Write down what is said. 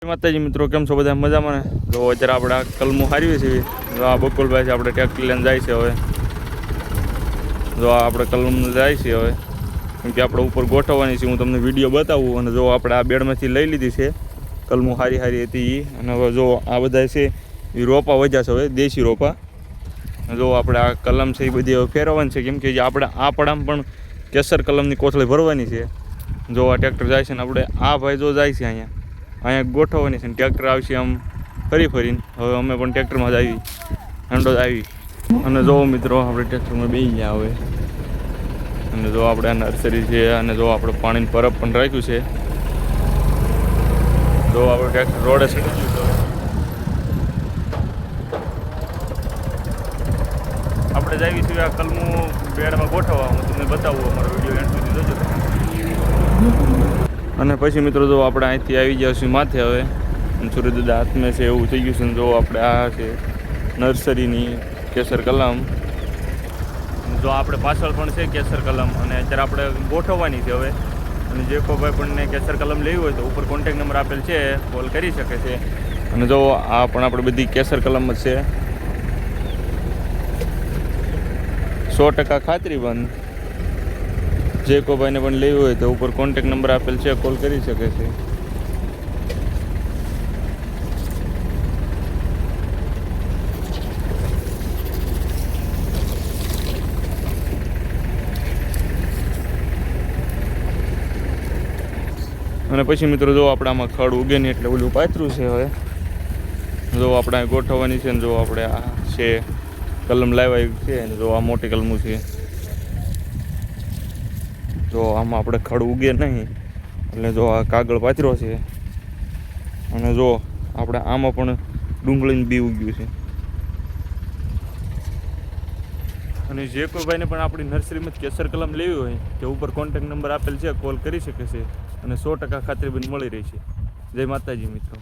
માતાજી મિત્રો, કેમ છો બધા? મજામાં ને? જો અત્યારે આપણે આ કલમું હારીએ છીએ. જો આ બકુલભાઈ છે, આપણે ટ્રેક્ટર લઈને જાય છે હવે. જો આ આપણે કલમ જાય છે હવે, કેમ કે આપણે ઉપર ગોઠવવાની છે. હું તમને વિડીયો બતાવું. અને જો આપણે આ બેડમાંથી લઈ લીધી છે કલમું હારી હતી એ. અને હવે જો આ બધા છે એ રોપા વધ્યા છે હવે, દેશી રોપા. જો આપણે આ કલમ છે એ બધી હવે ફેરવવાની છે, કેમ કે આપણે આ પડામાં પણ કેસર કલમની કોથળી ભરવાની છે. જો આ ટ્રેક્ટર જાય છે ને આપણે આ ભાઈ જો જાય છે અહીંયા ગોઠવવાની છે ને ટ્રેક્ટર આવશે આમ ફરીને. હવે અમે પણ ટ્રેક્ટરમાં જ હેન્ડો આવી. અને જો મિત્રો આપણે ટ્રેક્ટરમાં બેસી ગયા હવે. અને જો આપણે આ નર્સરી છે, અને જો આપણે પાણીની પરબ પણ રાખ્યું છે. જો આપણે ટ્રેક્ટર રોડે ચડી ગયું છે. આપણે જઈએ છીએ આ કલમું બેડમાં ગોઠવવા. હું તમને બતાવું, અમારો વિડીયો એન્ડ સુધી જોજો. અને પછી મિત્રો જો આપણે અહીંથી આવી ગયા છીએ માથે હવે. સુરત દાદા હાથમાં છે એવું થઈ ગયું છે. જો આપણે આ છે નર્સરીની કેસર કલમ. જો આપણે પાછળ પણ છે કેસર કલમ, અને અત્યારે આપણે ગોઠવવાની છે હવે. અને જે કોઈ ભાઈ પણ કેસર કલમ લેવી હોય તો ઉપર કોન્ટેક નંબર આપેલ છે, કોલ કરી શકે છે. અને જો આ પણ આપણે બધી કેસર કલમ જ છે, 100% ખાતરી બંધ. જે કોઈ ભાઈને પણ લેવી હોય તો ઉપર કોન્ટેક નંબર આપેલ છે, કોલ કરી શકે છે. અને પછી મિત્રો જો આપણે આમાં ખડ ઉગે નહીં એટલે ઓલું પાથરું છે હવે. જો આપણે ગોઠવવાની છે ને જો આપણે આ છે કલમ લાવ્યા છે, અને જો આ મોટી કલમું છે. જો આમાં આપણે ખડ ઉગે નહીં એટલે જો આ કાગળ પાથરો છે. અને જો આપણે આમાં પણ ડુંગળીનું બી ઉગ્યું છે. અને જે કોઈ ભાઈને પણ આપણી નર્સરીમાં કેસર કલમ લેવી હોય કે ઉપર કોન્ટેક નંબર આપેલ છે, કોલ કરી શકે છે. અને 100% ખાતરી બંધ મળી રહી છે. જય માતાજી મિત્રો.